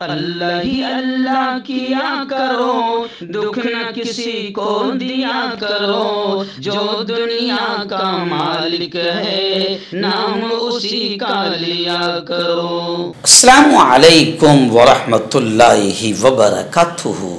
अल्लाह ही अल्लाह किया करो, दुख न किसी को दिया करो, जो दुनिया का मालिक है नाम उसी का लिया करो। अस्सलामु अलैकुम वरहमतुल्लाहि वबरकातुहू।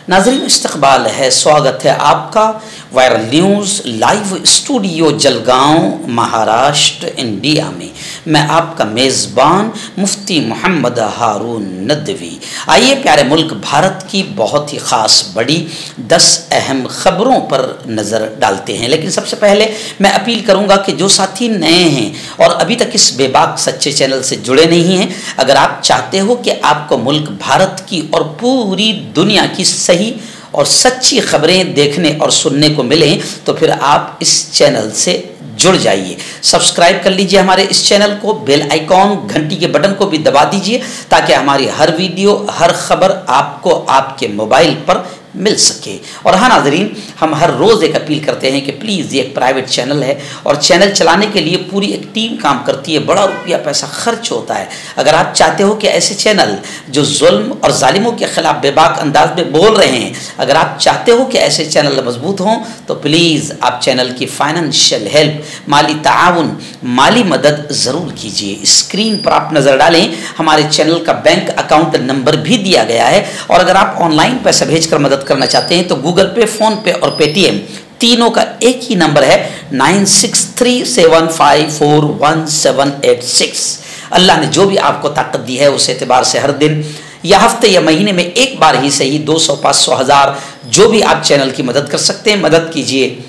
नाज़रीन, इस्तक़बाल है, स्वागत है आपका viral news live studio Jalgaon Maharashtra India में। मैं आपका मेज़बान मुफ्ती मोहम्मद हारून नदवी। आइए प्यारे मुल्क भारत की बहुत ही ख़ास बड़ी 10 अहम ख़बरों पर नज़र डालते हैं। लेकिन सबसे पहले मैं अपील करूंगा कि जो साथी नए हैं और अभी तक इस बेबाक सच्चे चैनल से जुड़े नहीं हैं, अगर आप चाहते हो कि आपको मुल्क भारत की और पूरी दुनिया की सही और सच्ची खबरें देखने और सुनने को मिलें, तो फिर आप इस चैनल से जुड़ जाइए। सब्सक्राइब कर लीजिए हमारे इस चैनल को, बेल आइकॉन घंटी के बटन को भी दबा दीजिए ताकि हमारी हर वीडियो हर खबर आपको आपके मोबाइल पर मिल सके। और हाँ नाजरीन, हम हर रोज़ एक अपील करते हैं कि प्लीज़, ये एक प्राइवेट चैनल है और चैनल चलाने के लिए पूरी एक टीम काम करती है, बड़ा रुपया पैसा खर्च होता है। अगर आप चाहते हो कि ऐसे चैनल जो जुल्म और जालिमों के ख़िलाफ़ बेबाक अंदाज में बोल रहे हैं, अगर आप चाहते हो कि ऐसे चैनल मजबूत हों, तो प्लीज़ आप चैनल की फाइनेंशियल हेल्प, माली ताउन, माली मदद ज़रूर कीजिए। स्क्रीन पर आप नज़र डालें, हमारे चैनल का बैंक अकाउंट नंबर भी दिया गया है। और अगर आप ऑनलाइन पैसा भेजकर मदद करना चाहते हैं तो गूगल पे, फ़ोन पे और पेटीएम तीनों का एक ही नंबर है 9637541786। अल्लाह ने जो भी आपको ताकत दी है उस एतबार से हर दिन या हफ्ते या महीने में एक बार ही सही 200, 500, 1000 जो भी आप चैनल की मदद कर सकते हैं, मदद कीजिए,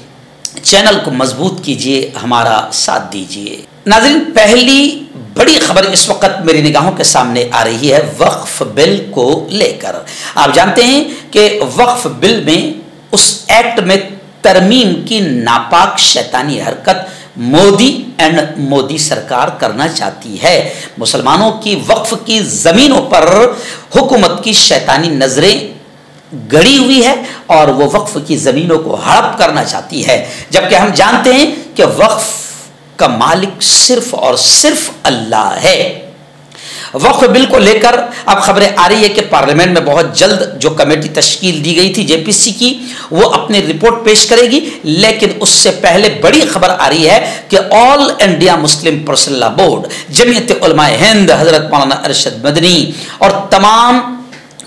चैनल को मजबूत कीजिए, हमारा साथ दीजिए। नाज़रीन, पहली बड़ी खबर इस वक्त मेरी निगाहों के सामने आ रही है वक्फ बिल को लेकर। आप जानते हैं कि वक्फ बिल में, उस एक्ट में तरमीम की नापाक शैतानी हरकत मोदी एंड मोदी सरकार करना चाहती है। मुसलमानों की वक्फ की ज़मीनों पर हुकूमत की शैतानी नजरें गड़ी हुई है और वो वक्फ की ज़मीनों को हड़प करना चाहती है, जबकि हम जानते हैं कि वक्फ का मालिक सिर्फ और सिर्फ अल्लाह है। वक्फ बिल को लेकर अब खबरें आ रही है कि पार्लियामेंट में बहुत जल्द जो कमेटी तश्कील दी गई थी जेपीसी की, वो अपनी रिपोर्ट पेश करेगी। लेकिन उससे पहले बड़ी खबर आ रही है कि all India Muslim personal law board, Jamiat Ulama Hind, हजरत मौलाना अरशद मदनी और तमाम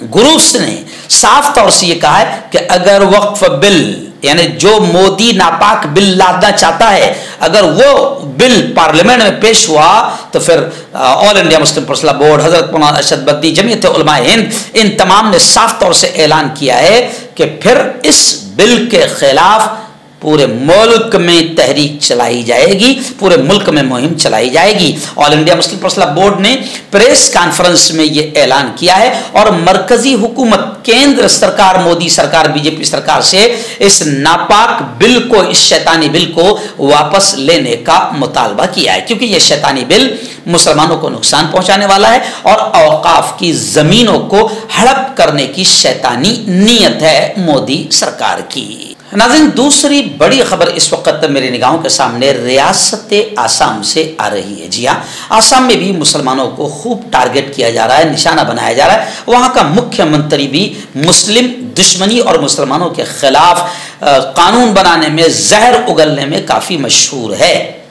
गुरूस ने साफ तौर से ये कहा है कि अगर वक्फ बिल, यानी जो मोदी नापाक बिल लादना चाहता है, अगर वो बिल पार्लियामेंट में पेश हुआ तो फिर all India Muslim personal law board, हजरत मौलाना अरशद मदनी, जमीयत उलमाए हिंद, इन तमाम ने साफ तौर से ऐलान किया है कि फिर इस बिल के खिलाफ पूरे मुल्क में तहरीक चलाई जाएगी, पूरे मुल्क में मुहिम चलाई जाएगी। All India Muslim personal law board ने प्रेस कॉन्फ्रेंस में ये ऐलान किया है और मरकजी हुकूमत, केंद्र सरकार, मोदी सरकार, बीजेपी सरकार से इस नापाक बिल को, इस शैतानी बिल को वापस लेने का मुतालबा किया है, क्योंकि ये शैतानी बिल मुसलमानों को नुकसान पहुंचाने वाला है और औकाफ की जमीनों को हड़प करने की शैतानी नीयत है मोदी सरकार की। नाज़रीन, दूसरी बड़ी खबर इस वक्त मेरी निगाहों के सामने रियासत आसाम से आ रही है। जी हाँ, आसाम में भी मुसलमानों को खूब टारगेट किया जा रहा है, निशाना बनाया जा रहा है। वहाँ का मुख्यमंत्री भी मुस्लिम दुश्मनी और मुसलमानों के खिलाफ कानून बनाने में, जहर उगलने में काफ़ी मशहूर है।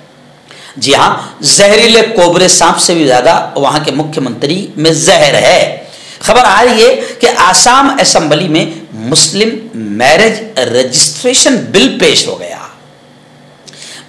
जी हाँ, जहरीले कोबरे सांप से भी ज़्यादा वहाँ के मुख्यमंत्री में जहर है। खबर आ रही है कि आसाम असेंबली में मुस्लिम मैरिज रजिस्ट्रेशन बिल पेश हो गया।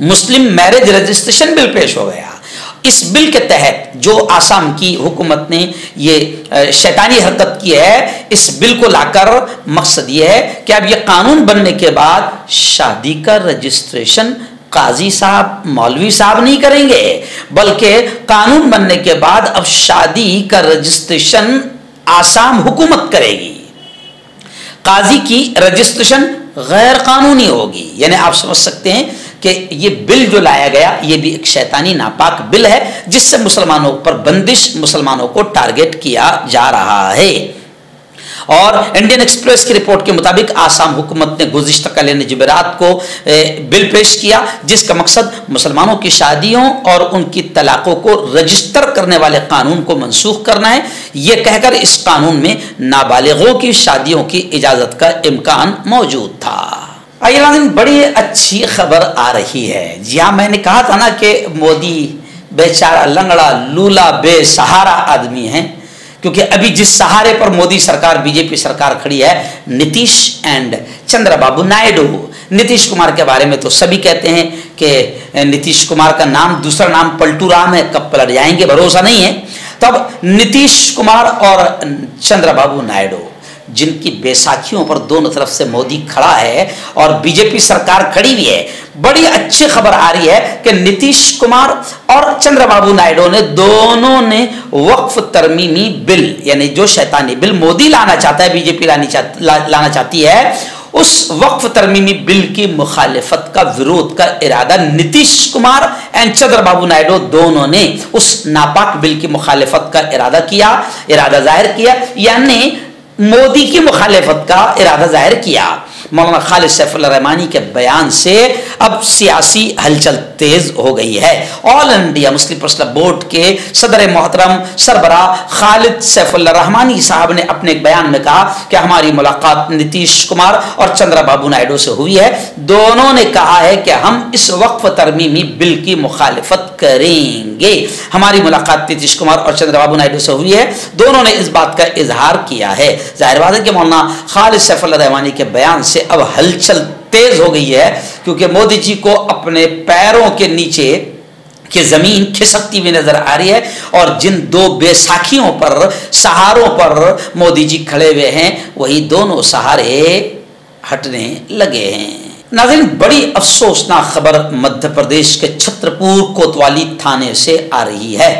मुस्लिम मैरिज रजिस्ट्रेशन बिल पेश हो गया। इस बिल के तहत जो आसाम की हुकूमत ने ये शैतानी हरकत की है, इस बिल को लाकर मकसद ये है कि अब ये कानून बनने के बाद शादी का रजिस्ट्रेशन काजी साहब, मौलवी साहब नहीं करेंगे, बल्कि कानून बनने के बाद अब शादी का रजिस्ट्रेशन आसाम हुकूमत करेगी। काजी की रजिस्ट्रेशन गैर कानूनी होगी। यानी आप समझ सकते हैं कि ये बिल जो लाया गया, ये भी एक शैतानी नापाक बिल है जिससे मुसलमानों पर बंदिश, मुसलमानों को टारगेट किया जा रहा है। और इंडियन एक्सप्रेस की रिपोर्ट के मुताबिक आसाम हुकूमत ने गुज़िश्ता कल जुमेरात को बिल पेश किया, जिसका मकसद मुसलमानों की शादियों और उनकी तलाकों को रजिस्टर करने वाले कानून को मनसूख करना है। यह कहकर इस कानून में नाबालिगों की शादियों की इजाज़त का इम्कान मौजूद था। आइए नाज़रीन, बड़ी अच्छी खबर आ रही है। जी हाँ, मैंने कहा था ना कि मोदी बेचारा लंगड़ा लूला बेसहारा आदमी है, क्योंकि अभी जिस सहारे पर मोदी सरकार बीजेपी सरकार खड़ी है, नीतीश एंड चंद्रबाबू नायडू। नीतीश कुमार के बारे में तो सभी कहते हैं कि नीतीश कुमार का नाम दूसरा नाम पलटू राम है, कब पलट जाएंगे भरोसा नहीं है। तब नीतीश कुमार और चंद्रबाबू नायडू, जिनकी बैसाखियों पर दोनों तरफ से मोदी खड़ा है और बीजेपी सरकार खड़ी हुई है, बड़ी अच्छी खबर आ रही है कि नीतीश कुमार और चंद्रबाबू नायडू ने दोनों ने वक्फ तरमीमी बिल, यानी जो शैतानी बिल मोदी लाना चाहता है, बीजेपी लाना चाहती है, उस वक्फ तरमीमी बिल की मुखालिफत का विरोध का इरादा नीतीश कुमार एंड चंद्रबाबू नायडू दोनों ने उस नापाक बिल की मुखालिफत का इरादा जाहिर किया, यानी मोदी की मुखालिफत का इरादा जाहिर किया। मौलाना खालिद सैफुल्लाह रहमानी के बयान से अब सियासी हलचल तेज हो गई है। All India Muslim personal board के सदर मोहतरम सरबरा खालिद सैफुल्लाह रहमानी साहब ने अपने एक बयान में कहा कि हमारी मुलाकात नीतीश कुमार और चंद्रबाबू नायडू से हुई है। दोनों ने कहा है कि हम इस वक्फ तरमीमी बिल की मुखालिफत करेंगे। हमारी मुलाकात नीतीश कुमार और चंद्रबाबू नायडू से हुई है, दोनों ने इस बात का इजहार किया है। जाहिर बात है कि मौलाना खालिद सैफुल्लाह रहमानी के बयान से अब हलचल तेज हो गई है, क्योंकि मोदी जी को अपने पैरों के नीचे की जमीन खिसकती हुई नजर आ रही है और जिन दो बेसाखियों पर, सहारों पर मोदी जी खड़े हुए हैं, वही दोनों सहारे हटने लगे हैं। नाज़रीन, बड़ी अफसोसनाक खबर मध्य प्रदेश के छतरपुर कोतवाली थाने से आ रही है।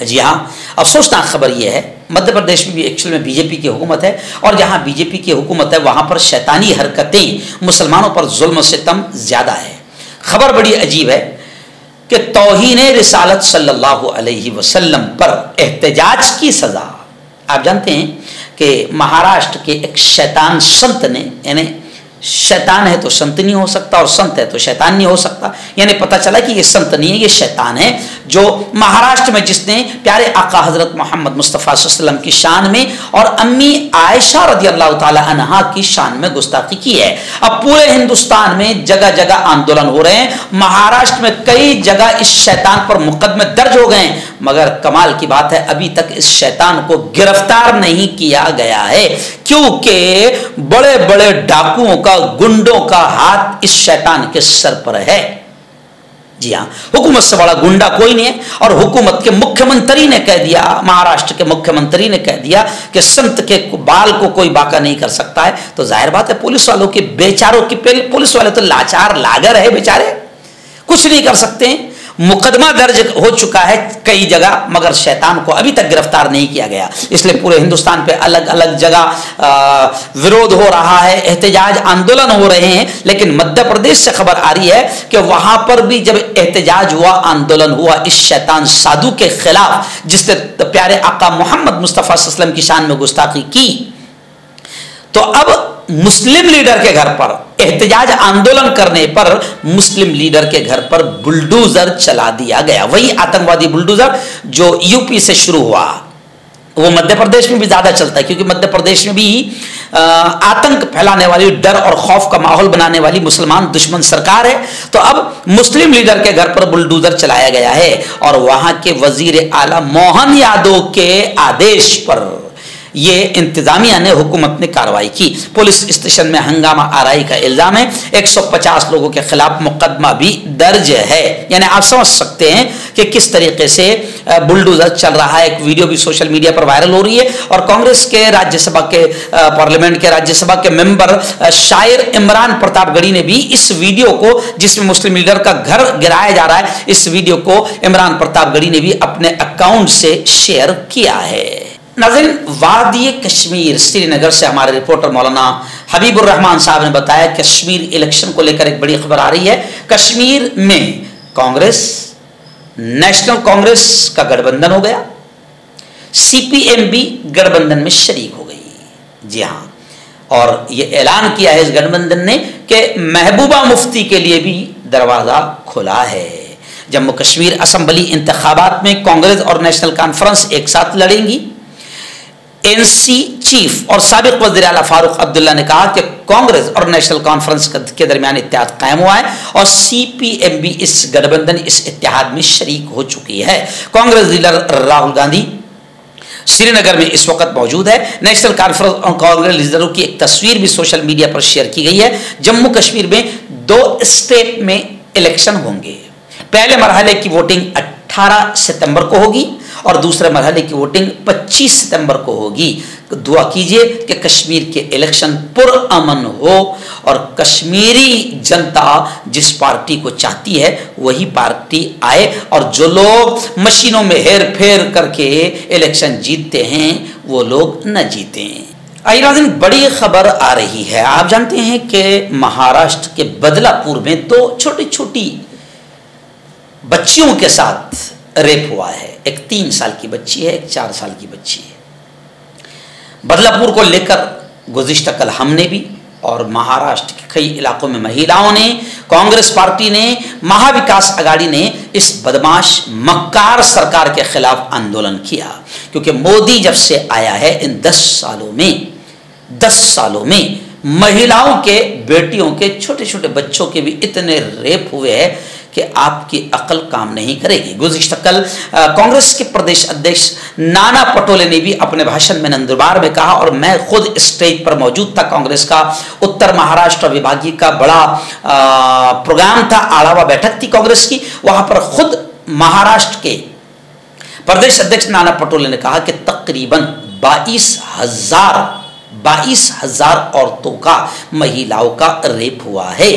जी हाँ, अफसोसनाक खबर यह है, मध्य प्रदेश में भी एक्चुअल में बीजेपी की हुकूमत है और जहाँ बीजेपी की हुकूमत है वहाँ पर शैतानी हरकतें, मुसलमानों पर जुल्म सितम ज़्यादा है। खबर बड़ी अजीब है कि तौहीन रिसालत सल्लल्लाहु अलैहि वसल्लम पर एहतजाज की सज़ा। आप जानते हैं कि महाराष्ट्र के एक शैतान संत ने, यानी शैतान है तो संत नहीं हो सकता और संत है तो शैतान नहीं हो सकता, यानी पता चला कि ये संत नहीं है, ये शैतान है, जो महाराष्ट्र में जिसने प्यारे आका हजरत मोहम्मद मुस्तफ़ा सल्लल्लाहु अलैहि वसल्लम की शान में और अम्मी आयशा रज़ियल्लाहु ताला अन्हा की शान में गुस्ताखी की है। अब पूरे हिंदुस्तान में जगह जगह आंदोलन हो रहे हैं, महाराष्ट्र में कई जगह इस शैतान पर मुकदमे दर्ज हो गए, मगर कमाल की बात है अभी तक इस शैतान को गिरफ्तार नहीं किया गया है, क्योंकि बड़े बड़े डाकुओं का, गुंडों का हाथ इस शैतान के सर पर है। जी हाँ, हुकूमत से बड़ा गुंडा कोई नहीं है और हुकूमत के मुख्यमंत्री ने कह दिया, महाराष्ट्र के मुख्यमंत्री ने कह दिया कि संत के बाल को कोई बाका नहीं कर सकता है, तो जाहिर बात है पुलिस वालों के बेचारों की, पुलिस वाले तो लाचार लागर है बेचारे, कुछ नहीं कर सकते हैं। मुकदमा दर्ज हो चुका है कई जगह, मगर शैतान को अभी तक गिरफ्तार नहीं किया गया। इसलिए पूरे हिंदुस्तान पे अलग अलग जगह विरोध हो रहा है, एहतजाज आंदोलन हो रहे हैं, लेकिन मध्य प्रदेश से खबर आ रही है कि वहां पर भी जब एहतजाज हुआ, आंदोलन हुआ इस शैतान साधु के खिलाफ, जिसने प्यारे आका मोहम्मद मुस्तफ़ा सल्लल्लाहु अलैहि वसल्लम की शान में गुस्ताखी की, तो अब मुस्लिम लीडर के घर पर एहतजाज आंदोलन करने पर मुस्लिम लीडर के घर पर बुलडोजर चला दिया गया। वही आतंकवादी बुलडोजर जो यूपी से शुरू हुआ, वो मध्य प्रदेश में भी ज्यादा चलता है, क्योंकि मध्य प्रदेश में भी आतंक फैलाने वाली, डर और खौफ का माहौल बनाने वाली मुसलमान दुश्मन सरकार है। तो अब मुस्लिम लीडर के घर पर बुलडोजर चलाया गया है और वहां के वजीर आला मोहन यादव के आदेश पर ये इंतजामिया ने, हुकूमत ने कार्रवाई की। पुलिस स्टेशन में हंगामा आराई का इल्जाम है, 150 लोगों के खिलाफ मुकदमा भी दर्ज है। यानी आप समझ सकते हैं कि किस तरीके से बुलडोजर चल रहा है। एक वीडियो भी सोशल मीडिया पर वायरल हो रही है और कांग्रेस के राज्यसभा के पार्लियामेंट के राज्यसभा के मेंबर शायर इमरान प्रतापगढ़ी ने भी इस वीडियो को, जिसमें मुस्लिम लीडर का घर गिराया जा रहा है, इस वीडियो को इमरान प्रतापगढ़ी ने भी अपने अकाउंट से शेयर किया है। नाज़रीन, वादी कश्मीर श्रीनगर से हमारे रिपोर्टर मौलाना हबीबुर रहमान साहब ने बताया कश्मीर इलेक्शन को लेकर एक बड़ी खबर आ रही है। कश्मीर में कांग्रेस, नेशनल कांग्रेस का गठबंधन हो गया, सीपीएम भी गठबंधन में शरीक हो गई। जी हाँ, और ये ऐलान किया है इस गठबंधन ने कि महबूबा मुफ्ती के लिए भी दरवाज़ा खुला है। जम्मू कश्मीर असम्बली इंतखाबात में कांग्रेस और नेशनल कॉन्फ्रेंस एक साथ लड़ेंगी। एनसी चीफ और साबिक वज़ीर आला फारूक अब्दुल्ला ने कहा कि कांग्रेस और नेशनल कॉन्फ्रेंस के दरमियान इत्तेहाद कायम हुआ है और सीपीएम भी इस गठबंधन इस इत्तेहाद में शरीक हो चुकी है। कांग्रेस लीडर राहुल गांधी श्रीनगर में इस वक्त मौजूद है। नेशनल कॉन्फ्रेंस और कांग्रेस लीडरों की एक तस्वीर भी सोशल मीडिया पर शेयर की गई है। जम्मू कश्मीर में 2 स्टेट में इलेक्शन होंगे। पहले मरहले की वोटिंग 18 सितंबर को होगी और दूसरे मरहले की वोटिंग 25 सितंबर को होगी। दुआ कीजिए कि कश्मीर के इलेक्शन पुरअमन हो और कश्मीरी जनता जिस पार्टी को चाहती है वही पार्टी आए और जो लोग मशीनों में हेर फेर करके इलेक्शन जीतते हैं वो लोग न जीते। आइए नाज़रीन, बड़ी खबर आ रही है। आप जानते हैं कि महाराष्ट्र के बदलापुर में 2 छोटी छोटी बच्चियों के साथ रेप हुआ है। एक 3 साल की बच्ची है, एक 4 साल की बच्ची है। बदलापुर को लेकर गुज़िश्ता कल हमने भी और महाराष्ट्र के कई इलाकों में महिलाओं ने, कांग्रेस पार्टी ने, महाविकास आघाड़ी ने इस बदमाश मक्कार सरकार के खिलाफ आंदोलन किया। क्योंकि मोदी जब से आया है इन 10 सालों में महिलाओं के, बेटियों के, छोटे छोटे बच्चों के भी इतने रेप हुए हैं कि आपकी अकल काम नहीं करेगी। गुज़िश्ता कल कांग्रेस के प्रदेश अध्यक्ष नाना पटोले ने भी अपने भाषण में नंदुरबार में कहा और मैं खुद स्टेज पर मौजूद था। कांग्रेस का उत्तर महाराष्ट्र विभागीय का बड़ा प्रोग्राम था, आढ़ावा बैठक थी कांग्रेस की। वहां पर खुद महाराष्ट्र के प्रदेश अध्यक्ष नाना पटोले ने कहा कि तकरीबन 22,000 औरतों का, महिलाओं का रेप हुआ है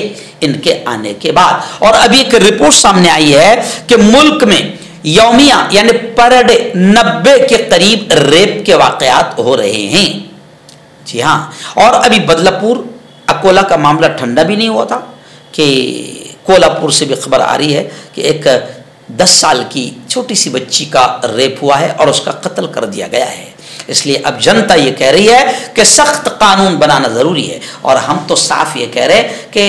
इनके आने के बाद। और अभी एक रिपोर्ट सामने आई है कि मुल्क में यौमिया यानी पर डे 90 के करीब रेप के वाकयात हो रहे हैं। जी हाँ, और अभी बदलापुर अकोला का मामला ठंडा भी नहीं हुआ था कि कोल्हापुर से भी खबर आ रही है कि एक 10 साल की छोटी सी बच्ची का रेप हुआ है और उसका कत्ल कर दिया गया है। इसलिए अब जनता ये कह रही है कि सख्त कानून बनाना ज़रूरी है और हम तो साफ ये कह रहे हैं कि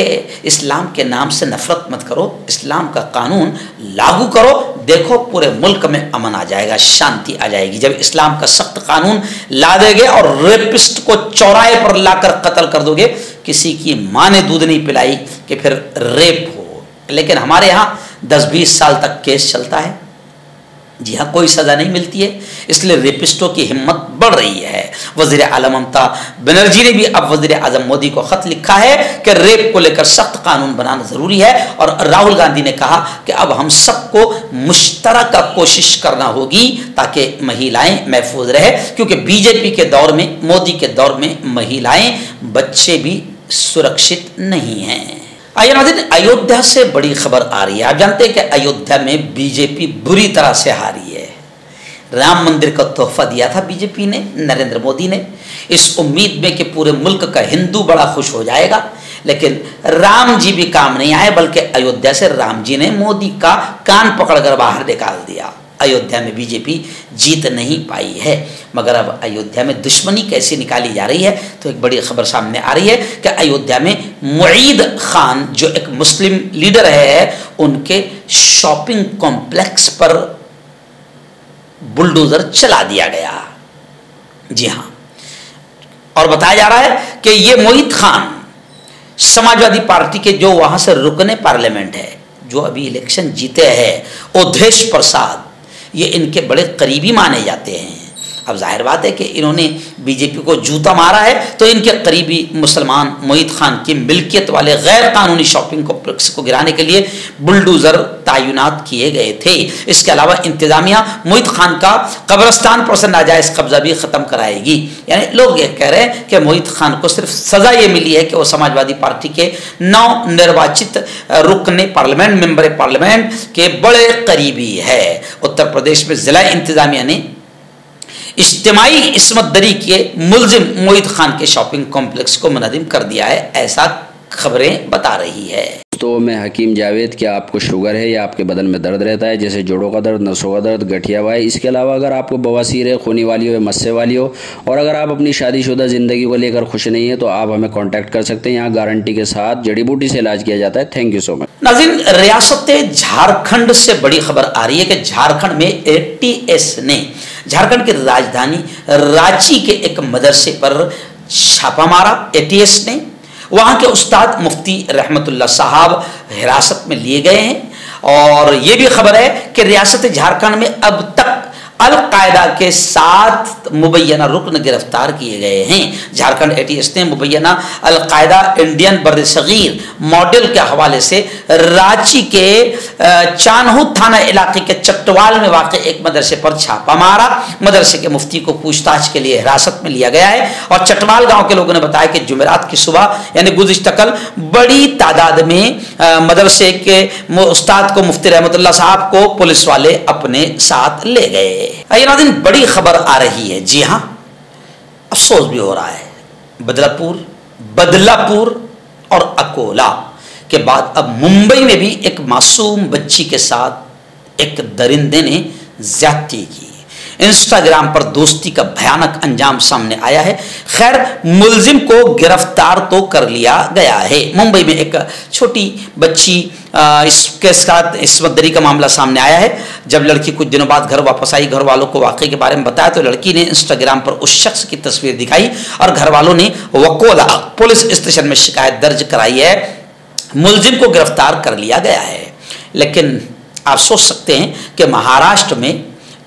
इस्लाम के नाम से नफरत मत करो, इस्लाम का कानून लागू करो। देखो पूरे मुल्क में अमन आ जाएगा, शांति आ जाएगी जब इस्लाम का सख्त कानून ला देंगे और रेपिस्ट को चौराहे पर लाकर कत्ल कर दोगे। किसी की माँ ने दूध नहीं पिलाई कि फिर रेप हो, लेकिन हमारे यहाँ 10-20 साल तक केस चलता है। जी हाँ, कोई सज़ा नहीं मिलती है, इसलिए रेपिस्टों की हिम्मत बढ़ रही है। वज़ीर आला ममता बनर्जी ने भी अब वज़ीर आज़म मोदी को ख़त लिखा है कि रेप को लेकर सख्त कानून बनाना ज़रूरी है। और राहुल गांधी ने कहा कि अब हम सबको मुश्तरका कोशिश करना होगी ताकि महिलाएं महफूज रहे, क्योंकि बीजेपी के दौर में, मोदी के दौर में महिलाएं, बच्चे भी सुरक्षित नहीं हैं। आइए नाज़रीन, अयोध्या से बड़ी खबर आ रही है। आप जानते हैं कि अयोध्या में बीजेपी बुरी तरह से हारी है। राम मंदिर का तोहफा दिया था बीजेपी ने, नरेंद्र मोदी ने, इस उम्मीद में कि पूरे मुल्क का हिंदू बड़ा खुश हो जाएगा। लेकिन राम जी भी काम नहीं आए, बल्कि अयोध्या से राम जी ने मोदी का कान पकड़कर बाहर निकाल दिया। अयोध्या में बीजेपी जीत नहीं पाई है। मगर अब अयोध्या में दुश्मनी कैसे निकाली जा रही है, तो एक बड़ी खबर सामने आ रही है कि अयोध्या में मुईद खान जो एक मुस्लिम लीडर है, उनके शॉपिंग कॉम्प्लेक्स पर बुलडोजर चला दिया गया। जी हाँ, और बताया जा रहा है कि ये मुईद खान समाजवादी पार्टी के जो वहां से रुकने पार्लियामेंट है, जो अभी इलेक्शन जीते हैं, अवधेश प्रसाद, ये इनके बड़े करीबी माने जाते हैं। अब जाहिर बात है कि इन्होंने बीजेपी को जूता मारा है, तो इनके करीबी मुसलमान मुईद खान की मिल्कियत वाले गैर कानूनी शॉपिंग कॉम्प्लेक्स को गिराने के लिए बुलडोजर तैनात किए गए थे। इसके अलावा इंतजामिया मुईद खान का कब्रिस्तान पर से नाजायज़ कब्जा भी ख़त्म कराएगी। यानी लोग ये कह रहे हैं कि मुईद खान को सिर्फ सज़ा ये मिली है कि वो समाजवादी पार्टी के नव निर्वाचित रुकने पार्लियामेंट, मेंबर पार्लियामेंट के बड़े करीबी है। उत्तर प्रदेश में ज़िला इंतजामिया ने इज्तिमाई इस्मत दरी के मुलजिम मुईद खान के शॉपिंग कॉम्प्लेक्स को मुनहदिम कर दिया है, ऐसा खबरें बता रही है। दोस्तों, मैं हकीम जावेद। क्या आपको शुगर है या आपके बदन में दर्द रहता है, जैसे जोड़ों का दर्द, नसों का दर्द, गठिया वाई? इसके अलावा अगर आपको बवासीर है, खूनी वाली हो या मस्से वाली हो, और अगर आप अपनी शादीशुदा ज़िंदगी को लेकर खुश नहीं है, तो आप हमें कॉन्टैक्ट कर सकते हैं। यहाँ गारंटी के साथ जड़ी बूटी से इलाज किया जाता है। Thank you so much. नाज़रीन, रियासत झारखंड से बड़ी खबर आ रही है कि झारखंड में एटीएस ने झारखंड की राजधानी रांची के एक मदरसे पर छापा मारा। एटीएस ने वहाँ के उस्ताद मुफ्ती रहमतुल्लाह साहब हिरासत में लिए गए हैं। और ये भी खबर है कि रियासत झारखंड में अब तक अल-कायदा के 7 मुबैना रुकन गिरफ्तार किए गए हैं। झारखंड एटीएस ने मुबैना अल-कायदा इंडियन बर्रसगीर मॉडल के हवाले से रांची के चानहू थाना इलाके के चट्टवाल में वाक़ एक मदरसे पर छापा मारा। मदरसे के मुफ्ती को पूछताछ के लिए हिरासत में लिया गया है। और चट्टवाल गांव के लोगों ने बताया कि जुमेरात की सुबह यानी गुज़िश्ता कल बड़ी तादाद में मदरसे के उस्ताद को, मुफ्ती रहमतुल्लाह साहब को पुलिस वाले अपने साथ ले गए। नाज़रीन, बड़ी खबर आ रही है। जी हाँ, अफसोस भी हो रहा है। बदलापुर और अकोला के बाद अब मुंबई में भी एक मासूम बच्ची के साथ एक दरिंदे ने ज्यादती की। इंस्टाग्राम पर दोस्ती का भयानक अंजाम सामने आया है। खैर, मुलजिम को गिरफ्तार तो कर लिया गया है। मुंबई में एक छोटी बच्ची इसके साथ इस्मतदरी का मामला सामने आया है। जब लड़की कुछ दिनों बाद घर वापस आई, घर वालों को वाक़े के बारे में बताया तो लड़की ने इंस्टाग्राम पर उस शख्स की तस्वीर दिखाई और घर वालों ने वकोला पुलिस स्टेशन में शिकायत दर्ज कराई है। मुलजिम को गिरफ्तार कर लिया गया है। लेकिन आप सोच सकते हैं कि महाराष्ट्र में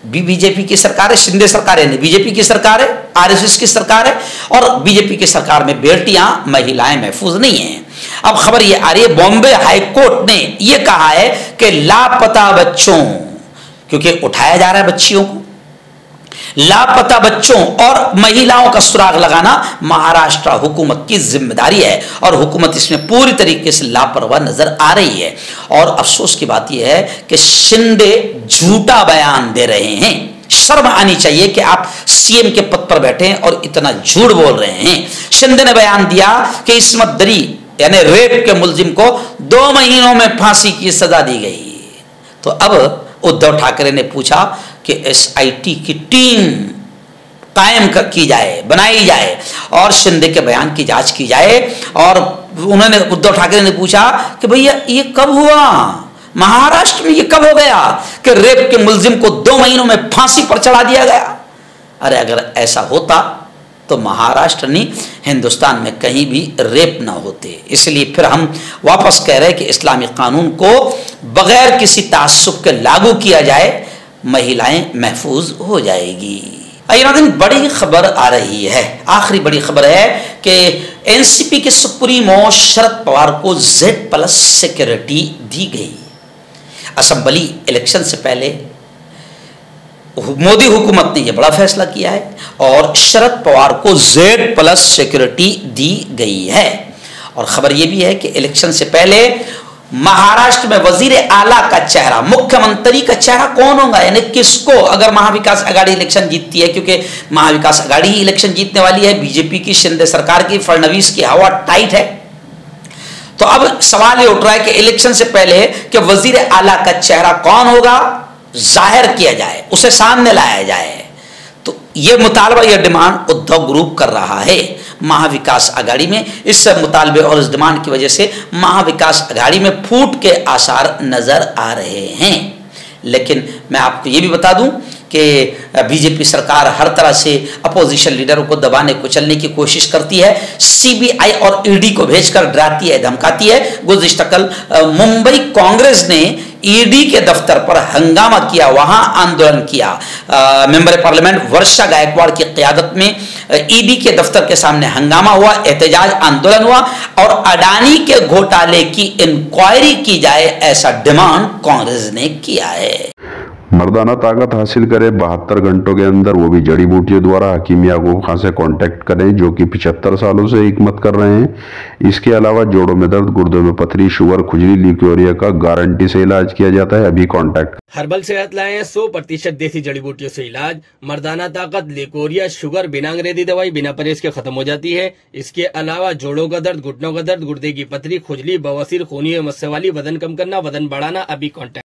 भी बीजेपी की सरकार है, शिंदे सरकार है, बीजेपी की सरकार है, आरएसएस की सरकार है, और बीजेपी की सरकार में बेटियां, महिलाएं महफूज नहीं हैं। अब खबर ये आ रही है, बॉम्बे हाई कोर्ट ने ये कहा है कि लापता बच्चों, क्योंकि उठाया जा रहा है बच्चियों को, लापता बच्चों और महिलाओं का सुराग लगाना महाराष्ट्र हुकूमत की जिम्मेदारी है और हुकूमत इसमें पूरी तरीके से लापरवाह नजर आ रही है। और अफसोस की बात यह है कि शिंदे झूठा बयान दे रहे हैं। शर्म आनी चाहिए कि आप सीएम के पद पर बैठे हैं और इतना झूठ बोल रहे हैं। शिंदे ने बयान दिया कि इस्मत दरी यानी रेप के मुलजिम को 2 महीनों में फांसी की सजा दी गई। तो अब उद्धव ठाकरे ने पूछा कि एसआईटी की टीम कायम की जाए, बनाई जाए और शिंदे के बयान की जांच की जाए। और उन्होंने, उद्धव ठाकरे ने पूछा कि भैया ये कब हुआ, महाराष्ट्र में ये कब हो गया कि रेप के मुलजिम को 2 महीनों में फांसी पर चढ़ा दिया गया। अरे अगर ऐसा होता तो महाराष्ट्र नहीं, हिंदुस्तान में कहीं भी रेप ना होते। इसलिए फिर हम वापस कह रहे हैं कि इस्लामी कानून को बगैर किसी तासुब के लागू किया जाए, महिलाएं महफूज हो जाएगी। नाज़रीन, बड़ी खबर आ रही है, आखिरी बड़ी खबर है कि एनसीपी के सुप्रीमो शरद पवार को Z+ सिक्योरिटी दी गई। असेंबली इलेक्शन से पहले मोदी हुकूमत ने यह बड़ा फैसला किया है और शरद पवार को Z+ सिक्योरिटी दी गई है। और खबर यह भी है कि इलेक्शन से पहले महाराष्ट्र में वजीर आला का चेहरा, मुख्यमंत्री का चेहरा कौन होगा, यानी किसको, अगर महाविकास आघाड़ी इलेक्शन जीतती है, क्योंकि महाविकास आघाड़ी ही इलेक्शन जीतने वाली है, बीजेपी की, शिंदे सरकार की, फडणवीस की हवा टाइट है। तो अब सवाल ये उठ रहा है कि इलेक्शन से पहले कि वजीर आला का चेहरा कौन होगा जाहिर किया जाए, उसे सामने लाया जाए। तो ये मुतालबा, यह डिमांड उद्धव ग्रुप कर रहा है महाविकास आघाड़ी में। इस मुतालबे और इस डिमांड की वजह से महाविकास आघाड़ी में फूट के आसार नजर आ रहे हैं। लेकिन मैं आपको ये भी बता दूं कि बीजेपी सरकार हर तरह से अपोजिशन लीडरों को दबाने कुचलने की कोशिश करती है, सीबीआई और ईडी को भेजकर डराती है, धमकाती है। गुज़िश्ता कल मुंबई कांग्रेस ने ईडी के दफ्तर पर हंगामा किया, वहां आंदोलन किया। मेंबर पार्लियामेंट वर्षा गायकवाड़ की क़यादत में ईडी के दफ्तर के सामने हंगामा हुआ, एहतजाज आंदोलन हुआ और अडानी के घोटाले की इंक्वायरी की जाए, ऐसा डिमांड कांग्रेस ने किया है। मर्दाना ताकत हासिल करें 72 घंटों के अंदर, वो भी जड़ी बूटियों द्वारा। हकीम याकूब खान से कांटेक्ट करें, जो कि 75 सालों से हिकमत कर रहे हैं। इसके अलावा जोड़ों में दर्द, गुर्दों में पथरी, शुगर, खुजली, ल्यूकोरिया का गारंटी से इलाज किया जाता है। अभी कांटेक्ट। हर्बल सेहत लाए 100% देसी जड़ी बूटियों से इलाज। मर्दाना ताकत, लिकोरिया, शुगर बिना अंग्रेजी दवाई, बिना परहेज के खत्म हो जाती है। इसके अलावा जोड़ों का दर्द, घुटनों का दर्द, गुर्दे की पथरी, खुजली, बवासीर, खूनी मस्से वाली, वजन कम करना, वजन बढ़ाना। अभी कांटेक्ट।